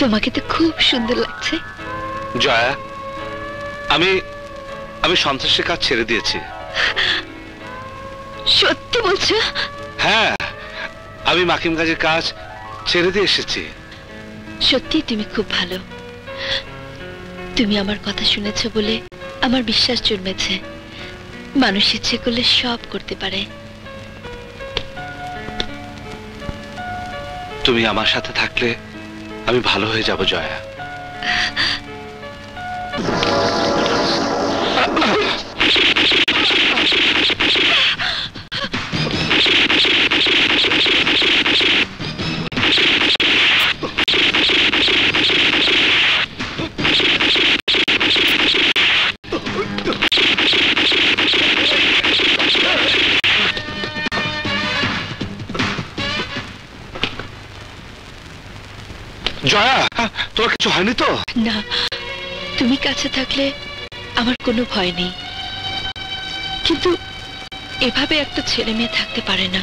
তোমাকে তো খুব সুন্দর লাগছে। জয়া, আমি আমি সন্ত্রাসের কাজ ছেড়ে দিয়েছি। সত্যি বলছো? হ্যাঁ, আমি মাকিম গাজীর কাজ ছেড়ে দিয়ে এসেছি। সত্যি তুমি খুব ভালো। তুমি আমার কথা শুনেছো বলে আমার বিশ্বাস জন্মেছে মানুষ ইচ্ছে করলে সব করতে পারে। তুমি আমার সাথে থাকলে আমি ভালো হয়ে যাব জয়া। জয়া, তোমার কিছু হয়নি তো? না, তুমি কাছে থাকলে আমার কোনো ভয় নেই, কিন্তু এভাবে একটা ছেলে মেয়ে থাকতে পারে না।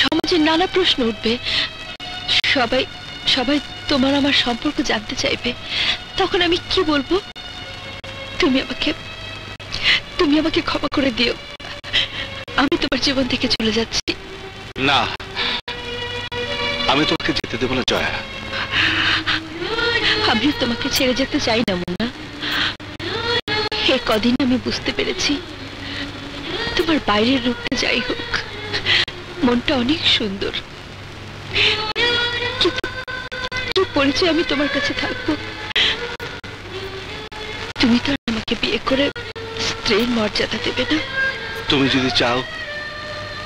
সমাজে নানা প্রশ্ন উঠবে, সবাই সবাই তোমার আমার সম্পর্ক জানতে চাইবে, তখন আমি কি বলবো? তুমি আমাকে ক্ষমা করে দিও, আমি তোমার জীবন থেকে চলে যাচ্ছি। না, আমি তোমাকে যেতে দেবো না জয়া। আমিও তোমাকে ছেড়ে যেতে চাই না মুন্না। এই কদিন আমি বুঝতে পেরেছি তোমার বাইরের রূপটা যাই হোক, মনটা অনেক সুন্দর, কিন্তু কি পরিচয় আমি তোমার কাছে থাকবো? তুমি তো আমাকে বিয়ে করে স্ত্রীর মর্যাদা দেবে না? তুমি যদি চাও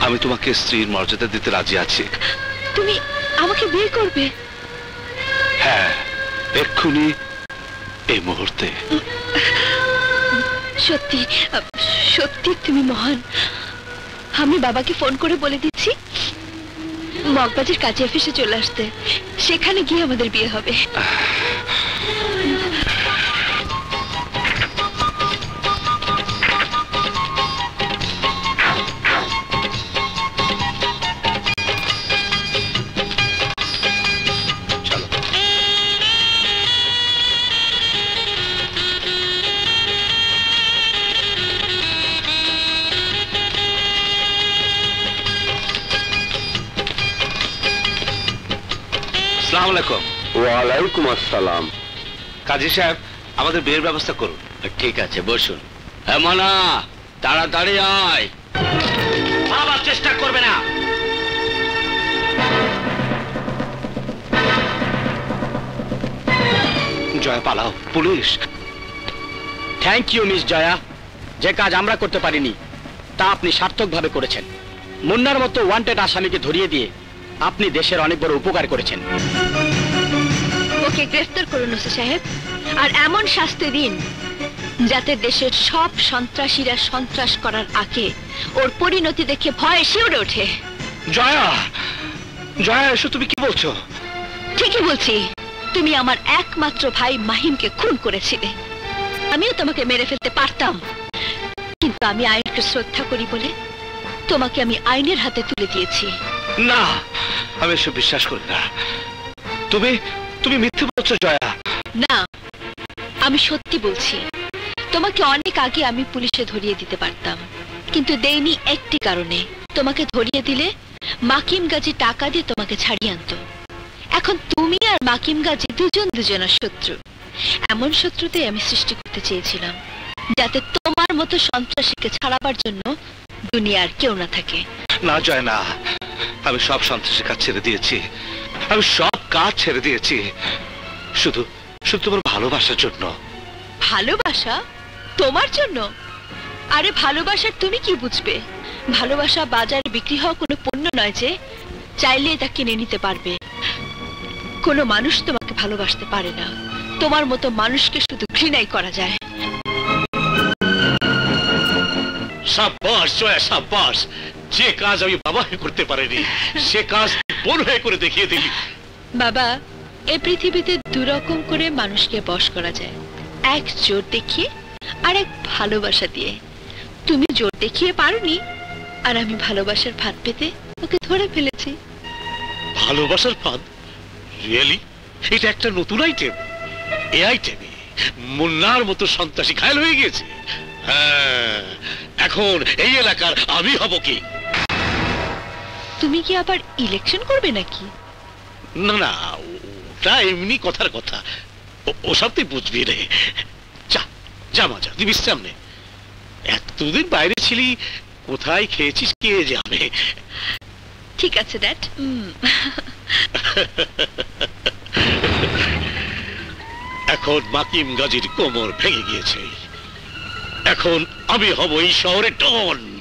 আমি তোমাকে স্ত্রীর মর্যাদা দিতে রাজি আছি। তুমি আমাকে বিয়ে করবে? হ্যাঁ, এক্ষুনি, এই মুহূর্তে। সত্যি সত্যি তুমি মহান। আমি বাবাকে ফোন করে বলে দিচ্ছি মগবাজার কাজে অফিসে চলে আসতে, সেখানে গিয়ে আমাদের বিয়ে হবে। ওয়ালাইকুম আসসালাম। কাজী সাহেব, আমাদের বিয়ের ব্যবস্থা করুন। ঠিক আছে, বসুন। এমনা তাড়াতাড়ি আয়। আবার চেষ্টা করবে না। জয়া, পালাও, police. Thank you miss Jaya. যে কাজ আমরা করতে পারিনি তা আপনি সার্থকভাবে করেছেন। মুন্নার মতো ওয়ান্টেড আসামিকে ধরিয়ে দিয়ে আপনি দেশের অনেক বড় উপকার করেছেন। ওকে গ্রেফতার করুন ওসি সাহেব, আর এমন শাস্তি দিন যাতে দেশের সব সন্ত্রাসীরা সন্ত্রাস করার আগে ওর পরিণতি দেখে ভয়ে শিউরে ওঠে। জয়া, জয়া, এসো, তুমি কি বলছো? ঠিকই বলছি, তুমি আমার একমাত্র ভাই মাহিমকে খুন করেছিলে। আমিও তোমাকে মেরে ফেলতে পারতাম, কিন্তু আমি আইনকে শ্রদ্ধা করি বলে তোমাকে আমি আইনের হাতে তুলে দিয়েছি। না, আমি এসব বিশ্বাস করি না। তুমি তুমি মিথ্যে বলছো জয়া। না, আমি সত্যি বলছি। তোমাকে অনেক আগে আমি পুলিশে ধরিয়ে দিতে পারতাম, কিন্তু দেইনি একটি কারণে। তোমাকে ধরিয়ে দিলে মাকিম গাজী টাকা দিয়ে তোমাকে ছাড়িয়ে আনতো। এখন তুমি আর মাকিম গাজী দুজন দুজনের শত্রু। এমন শত্রুতে আমি সৃষ্টি করতে চেয়েছিলাম যাতে তোমার মতো সন্ত্রাসীকে ছাড়াবার জন্য দুনিয়ার কেউ না থাকে। না জয়, না, আমি সব সন্ত্রাসী কাজ ছেড়ে দিয়েছি। আমি সব কাজ ছেড়ে দিয়েছি শুধু শুধু তোমার ভালোবাসার জন্য। ভালোবাসা তোমার জন্য? আরে ভালোবাসার তুমি কি বুঝবে? ভালোবাসা বাজারে বিক্রি হওয়া কোনো পণ্য নয় যে চাইলে তা কিনে নিতে পারবে। কোনো মানুষ তোমাকে ভালোবাসতে পারে না। তোমার মতো মানুষকে শুধু ঘৃণাই করা যায়। সাব্বাস জয়া, সাব্বাস। যে কাজ আমি বাবা হয়ে করতে পারিনি সে কাজ বোন হয়ে করে দেখিয়ে দিলি। বাবা, এই পৃথিবীতে দুরকম করে মানুষকে বশ করা যায়, এক জোর দেখিয়ে আর এক ভালোবাসা দিয়ে। তুমি জোর দেখিয়ে পারোনি, আর আমি ভালোবাসার ফাঁদ পেতে ওকে ধরে ফেলেছি। ভালোবাসার ফাঁদ? রিয়েলি? এটা একটা নতুন আইটেম। এই আইটেমে মুন্নার মতো সন্ত্রাসী ঘায়ল হয়ে গিয়েছে। হ্যাঁ, এখন এই এলাকার আমি হব কি? তুমি কি আবার ইলেকশন করবে নাকি? না না, ওটা এমনি কথার কথা। ওসব তুই বুঝবি রে। যা যা মজা, তুই বিশ্রাম নে। এতদিন বাইরে ছিলি, কোথায় খেয়েছিস কে যাবে। ঠিক আছে ড্যাড। এখন মাকিম গাজীর কোমর ভেঙে গিয়েছে। এখন আমি হব এই শহরের ডন।